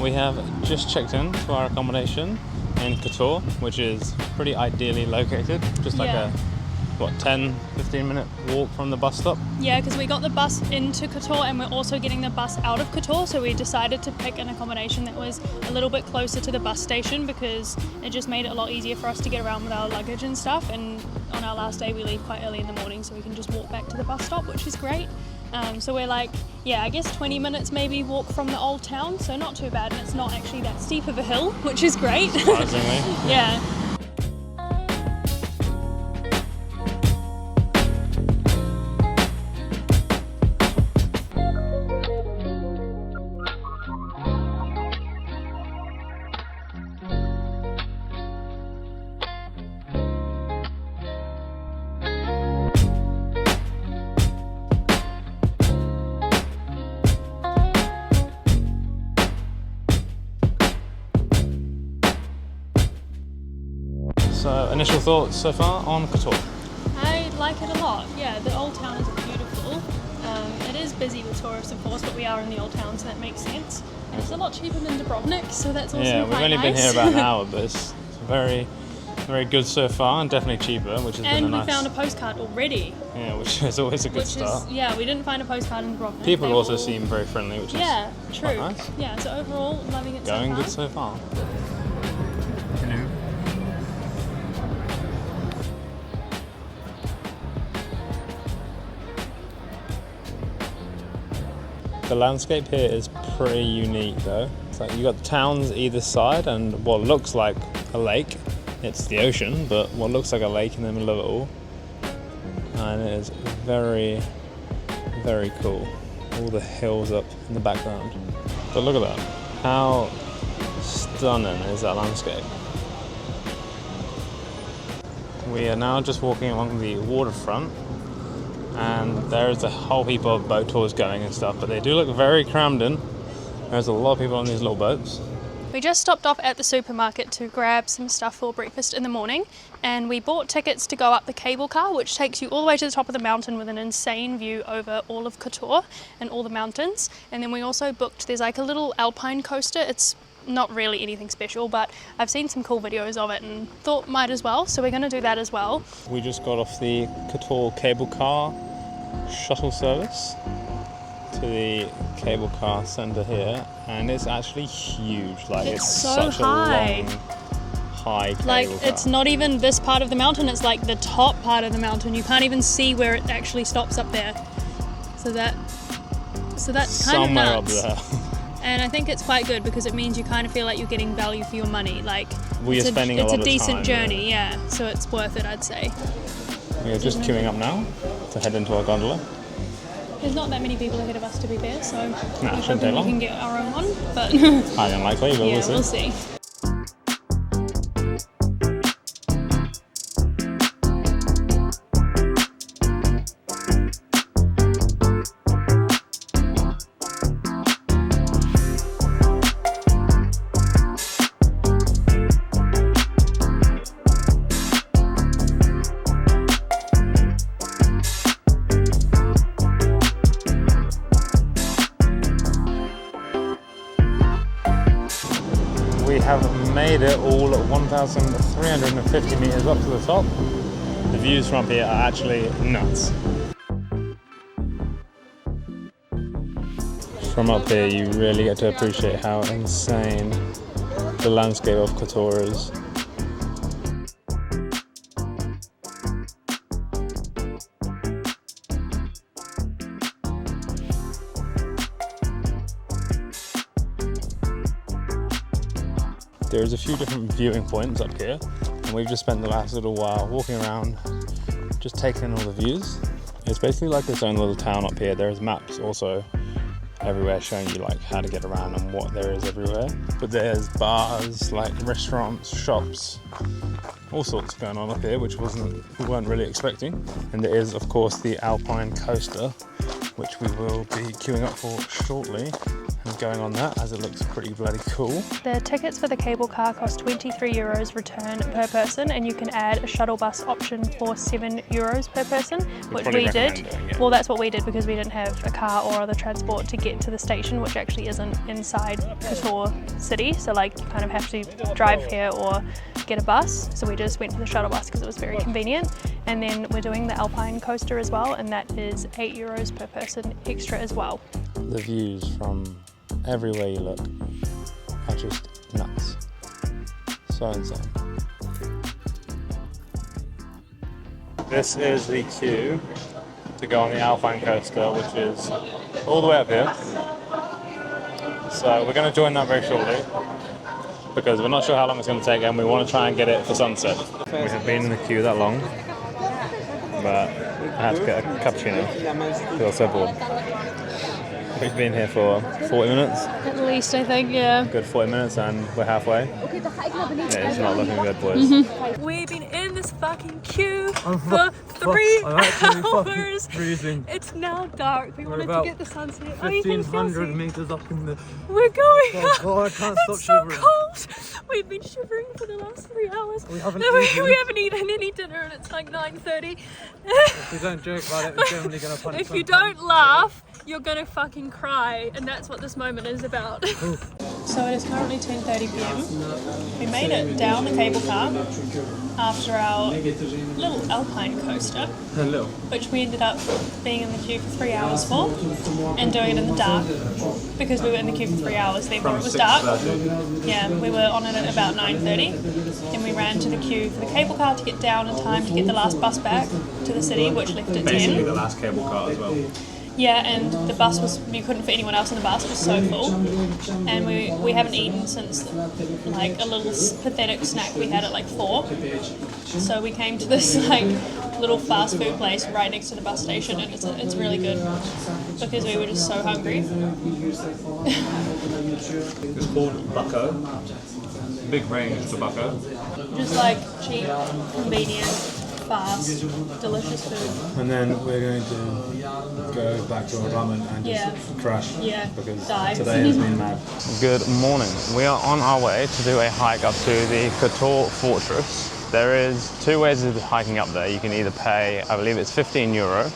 We have just checked in to our accommodation in Kotor, which is pretty ideally located, just like a 10-15 minute walk from the bus stop. Yeah, because we got the bus into Kotor and we're also getting the bus out of Kotor, so we decided to pick an accommodation that was a little bit closer to the bus station because it just made it a lot easier for us to get around with our luggage and stuff. And on our last day we leave quite early in the morning, so we can just walk back to the bus stop, which is great. So we're like, I guess 20 minutes maybe walk from the old town, so not too bad, and it's not actually that steep of a hill, which is great. Surprisingly. Yeah. So, initial thoughts so far on Kotor? I like it a lot. Yeah, the old town is beautiful. It is busy with tourists, of course, but we are in the old town, so that makes sense. And it's a lot cheaper than Dubrovnik, so that's also Yeah, quite we've only nice. been here about an hour, but it's very, very good so far, and definitely cheaper, which has been a nice... And we found a postcard already. Yeah, which is always a good start. We didn't find a postcard in Dubrovnik. People also seem very friendly, which is true. quite nice. Yeah, so overall, loving it Going so far. good so far. The landscape here is pretty unique though. It's like you got towns either side and what looks like a lake. It's the ocean, but what looks like a lake in the middle of it all. And it is very, very cool. All the hills up in the background. But look at that. How stunning is that landscape? We are now just walking along the waterfront, and there's a whole heap of boat tours going and stuff, but they do look very crammed in. There's a lot of people on these little boats. We just stopped off at the supermarket to grab some stuff for breakfast in the morning, and we bought tickets to go up the cable car, which takes you all the way to the top of the mountain with an insane view over all of Kotor and all the mountains. And then we also booked, there's like a little alpine coaster. It's not really anything special, but I've seen some cool videos of it and thought might as well, so we're going to do that as well. We just got off the Kotor cable car shuttle service to the cable car centre here, and it's actually huge. Like it's so such high. a long, high cable Like car. it's not even this part of the mountain, it's like the top part of the mountain. You can't even see where it actually stops up there. So that's kind of somewhere up nuts. there. And I think it's quite good because it means you kind of feel like you're getting value for your money. Like We are spending a lot it's of a decent time journey, yeah. So it's worth it, I'd say. We are just queuing up now to head into our gondola. There's not that many people ahead of us, to be fair, so we're shouldn't hoping take we long. can get our own one. But Highly unlikely, but yeah, we'll see. we'll see. We have made it all 1,350 metres up to the top. The views from up here are actually nuts. From up here you really get to appreciate how insane the landscape of Kotor is. There's a few different viewing points up here, and we've just spent the last little while walking around, just taking in all the views. It's basically like its own little town up here. There's maps also everywhere showing you like how to get around and what there is everywhere. But there's bars, like restaurants, shops, all sorts going on up here, which we weren't really expecting. And there is, of course, the Alpine coaster, which we will be queuing up for shortly and going on that as it looks pretty bloody cool. The tickets for the cable car cost €23 return per person, and you can add a shuttle bus option for €7 per person, which we did. Yeah. Well, that's what we did because we didn't have a car or other transport to get to the station, which actually isn't inside Kotor city. So like you kind of have to drive here or get a bus. So we just went to the shuttle bus because it was very convenient. And then we're doing the Alpine coaster as well, and that is €8 per person extra as well. The views from everywhere you look are just nuts. So insane. This is the queue to go on the Alpine coaster, which is all the way up here. So we're going to join that very shortly because we're not sure how long it's going to take and we want to try and get it for sunset. We have been in the queue that long, but I had to get a cappuccino. I feel so bored. We've been here for 40 minutes. At least, I think, yeah. Good 40 minutes and we're halfway. Yeah, it's not looking good, boys. We've been in this fucking queue for 3 hours. Freezing. It's now dark. We wanted to get the sunset. 1,500 meters up in the... We're going up. Oh, I can't stop It's so shivering. cold. We've been shivering for the last 3 hours. We haven't we haven't eaten any dinner and it's like 9:30. If we don't joke about it, we're generally going to punish If you don't laugh, you're gonna fucking cry, and that's what this moment is about. So it is currently 10:30 p.m. We made it down the cable car after our little Alpine coaster, Hello. which we ended up being in the queue for 3 hours for, and doing it in the dark because we were in the queue for 3 hours. Therefore, it was dark. Yeah, we were on it at about 9:30, and we ran to the queue for the cable car to get down in time to get the last bus back to the city, which left at 10. Basically the last cable car as well. Yeah, and the bus was, you couldn't fit anyone else in the bus, it was so full. And we haven't eaten since like a little pathetic snack we had at like 4. So we came to this like little fast food place right next to the bus station, and it's really good because we were just so hungry. It's called Bucko. Big range for Bucko. Just like cheap, convenient, fast, delicious food. And then we're going to go back to our ramen and just crash because die. Today has been mad. Good morning. We are on our way to do a hike up to the Kotor Fortress. There is 2 ways of hiking up there. You can either pay, I believe it's €15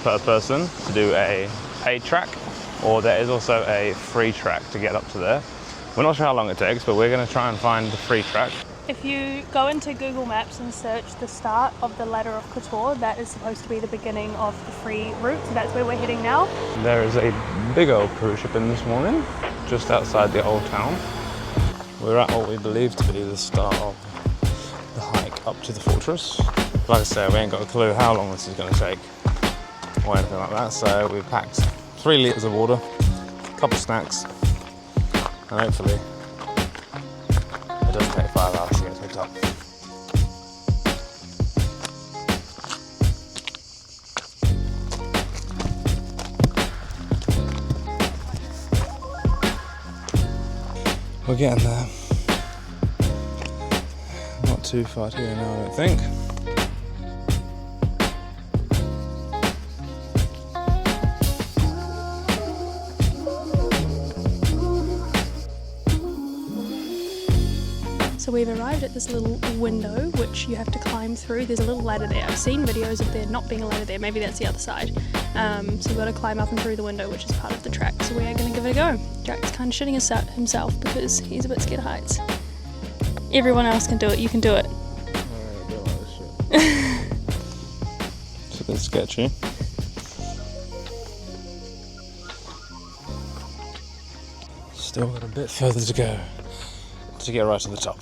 per person to do a paid track, or there is also a free track to get up to there. We're not sure how long it takes, but we're going to try and find the free track. If you go into Google Maps and search the start of the ladder of Kotor, that is supposed to be the beginning of the free route, so that's where we're heading now. There is a big old cruise ship in this morning, just outside the old town. We're at what we believe to be the start of the hike up to the fortress. Like I said, we ain't got a clue how long this is going to take or anything like that, so we've packed 3 litres of water, a couple of snacks, and hopefully it doesn't take 5 hours to get to the top. We're getting there. Not too far to go now, I don't think. So we've arrived at this little window which you have to climb through. There's a little ladder there. I've seen videos of there not being a ladder there. Maybe that's the other side. So we've got to climb up and through the window, which is part of the track. So we are going to give it a go. Jack's kind of shitting himself because he's a bit scared of heights. Everyone else can do it. You can do it. It's a bit sketchy. Still got a bit further to go to get right to the top.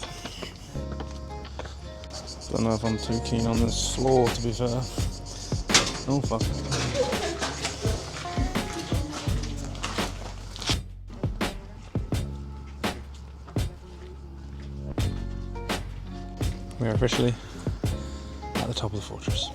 Don't know if I'm too keen on this floor, to be fair. Oh fuck. We are officially at the top of the fortress.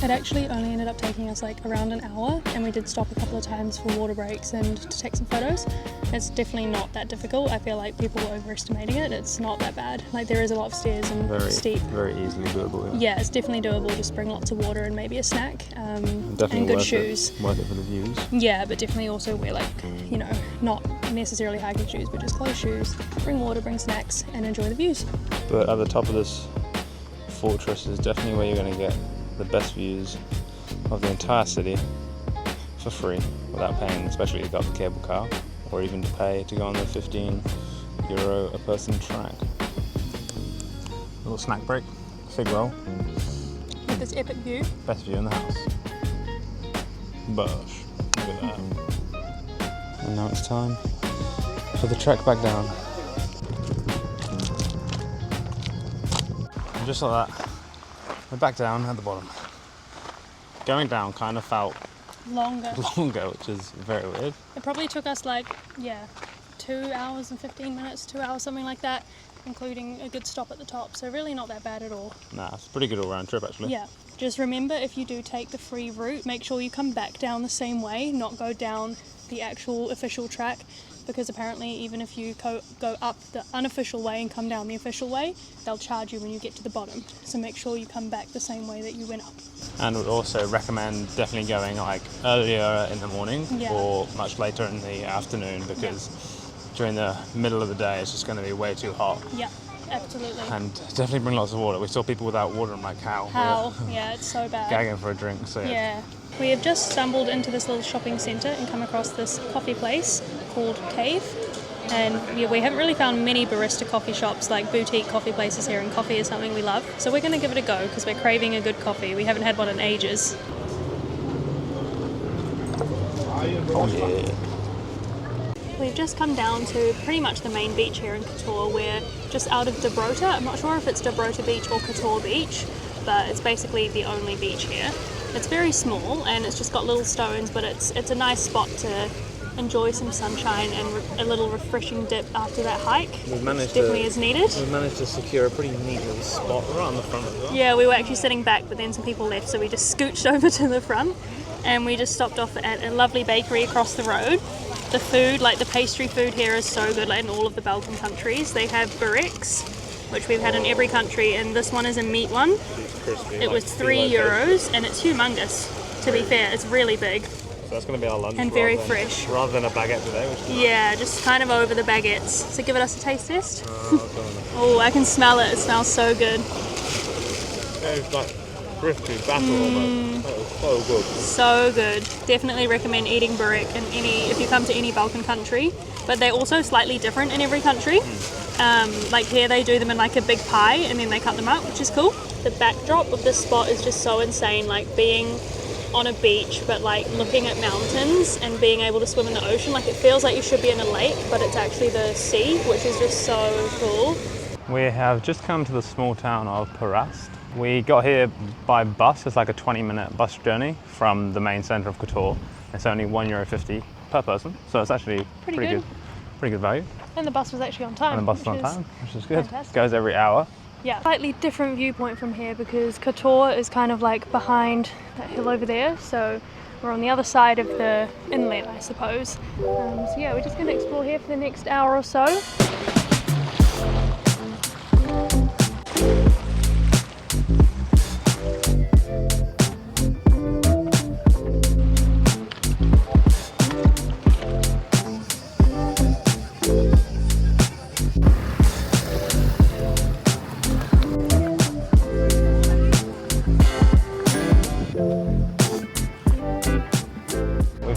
It actually only ended up taking us like around an hour, and we did stop a couple of times for water breaks and to take some photos. It's definitely not that difficult. I feel like people are overestimating it. It's not that bad. Like there is a lot of stairs and steep. Very easily doable. Yeah, it's definitely doable. Just bring lots of water and maybe a snack and Definitely good worth shoes. Worth it for the views. Yeah, but definitely also wear like, you know, not necessarily hiking shoes, but just closed shoes. Bring water, bring snacks, and enjoy the views. But at the top of this fortress is definitely where you're going to get the best views of the entire city for free without paying, especially if you've got the cable car, or even to pay to go on the €15 a person track. Little snack break, fig roll. With this epic view. Best view in the house. Bush. Look at that. And now it's time for the trek back down. And just like that, we're back down at the bottom. Going down kind of felt Longer, which is very weird. It probably took us like, 2 hours and 15 minutes, 2 hours, something like that, including a good stop at the top. So really not that bad at all. Nah, it's a pretty good all-round trip actually. Yeah. Just remember, if you do take the free route, make sure you come back down the same way, not go down the actual official track, because apparently even if you go up the unofficial way and come down the official way, they'll charge you when you get to the bottom. So make sure you come back the same way that you went up. And would also recommend definitely going like earlier in the morning or much later in the afternoon, because during the middle of the day it's just going to be way too hot. Yeah, absolutely. And definitely bring lots of water. We saw people without water. I'm like, how? Yeah, it's so bad. Gagging for a drink. So yeah. We have just stumbled into this little shopping centre and come across this coffee place called Cave. And we haven't really found many barista coffee shops, like boutique coffee places here, and coffee is something we love. So we're going to give it a go because we're craving a good coffee. We haven't had one in ages. Oh yeah. We've just come down to pretty much the main beach here in Kotor. We're just out of Dobrota. I'm not sure if it's Dobrota Beach or Kotor Beach, but it's basically the only beach here. It's very small and it's just got little stones, but it's a nice spot to enjoy some sunshine and a little refreshing dip after that hike. Definitely is needed. We've managed to secure a pretty neat little spot right on the front as well. Yeah, we were actually sitting back, but then some people left, so we just scooched over to the front, and we just stopped off at a lovely bakery across the road. The food, like the pastry food here, is so good, like in all of the Balkan countries. They have bureks, which we've had in every country, and this one is a meat one. Crispy, it was €3 and it's humongous, to be fair. It's really big. So that's going to be our lunch. And very fresh. Rather than a baguette today. Yeah, just kind of over the baguettes. So give us a taste test. Oh, I can smell it. It smells so good. Yeah, it's like crispy batter almost. That was so good. So good. Definitely recommend eating burek if you come to any Balkan country. But they're also slightly different in every country. Like here they do them in like a big pie and then they cut them up, which is cool. The backdrop of this spot is just so insane, like being on a beach but like looking at mountains and being able to swim in the ocean. Like it feels like you should be in a lake, but it's actually the sea, which is just so cool. We have just come to the small town of Păraști. We got here by bus. It's like a 20-minute bus journey from the main centre of Kotor. It's only €1.50 per person, so it's actually pretty good value. And the bus was actually on time. And the bus was on time, which is good. Fantastic. Goes every hour. Yeah, slightly different viewpoint from here because Kotor is kind of like behind that hill over there, so we're on the other side of the inlet, I suppose. So yeah, we're just going to explore here for the next hour or so.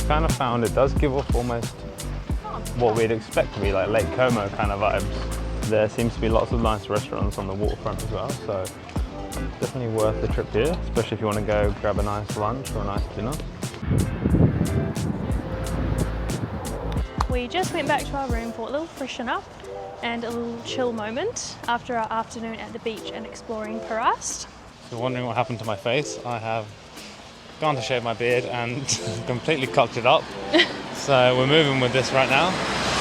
Kind of found it does give off almost what we'd expect to be like Lake Como kind of vibes. There seems to be lots of nice restaurants on the waterfront as well, so definitely worth the trip here, especially if you want to go grab a nice lunch or a nice dinner. We just went back to our room for a little freshen up and a little chill moment after our afternoon at the beach and exploring Păraști. If you're wondering what happened to my face, I have gone to shave my beard and completely cocked it up. So we're moving with this right now.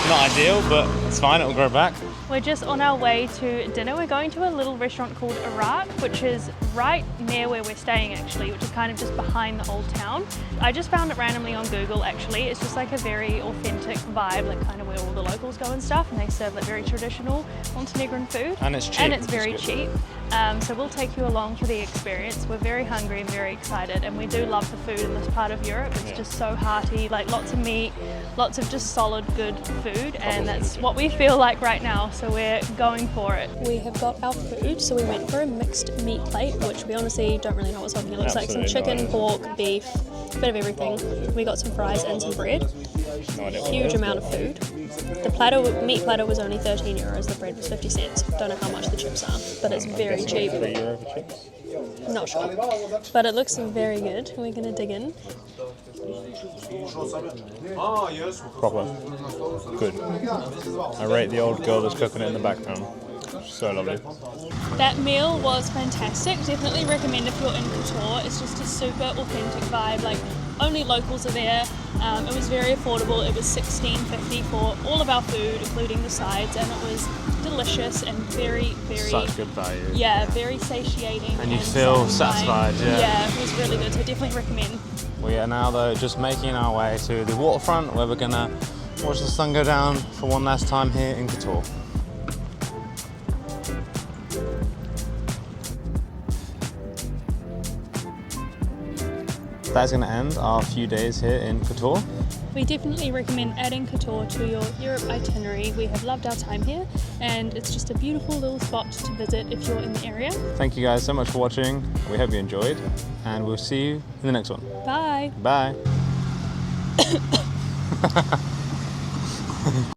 Not ideal, but it's fine, it'll grow back. We're just on our way to dinner. We're going to a little restaurant called Iraq, which is right near where we're staying actually, which is kind of just behind the old town. I just found it randomly on Google actually. It's just like a very authentic vibe, like kind of where all the locals go and stuff, and they serve like very traditional Montenegrin food. And it's cheap. And it's very cheap. So we'll take you along for the experience. We're very hungry and very excited, and we do love the food in this part of Europe. It's just so hearty, like lots of meat, lots of just solid good food, and that's what we feel like right now, so we're going for it. We have got our food, so we went for a mixed meat plate, which we honestly don't really know what's on here. It looks like some chicken, pork, beef, a bit of everything. We got some fries and some bread. Huge amount of food. The meat platter was only 13 euros, the bread was 50 cents. Don't know how much the chips are, but it's very cheap. €3 for chips? Not sure. But it looks very good. We're going to dig in. Proper. Good. I rate the old girl that's cooking it in the background. So lovely. That meal was fantastic. Definitely recommend if you're in Kotor. It's just a super authentic vibe. Like, only locals are there. It was very affordable. It was $16.50 for all of our food, including the sides, and it was delicious and very, very... Such good value. Yeah, very satiating. And you feel satisfied, yeah. Yeah, it was really good, so definitely recommend. We are now though just making our way to the waterfront where we're gonna watch the sun go down for one last time here in Kotor. That's going to end our few days here in Kotor. We definitely recommend adding Kotor to your Europe itinerary. We have loved our time here, and it's just a beautiful little spot to visit if you're in the area. Thank you guys so much for watching. We hope you enjoyed, and we'll see you in the next one. Bye. Bye.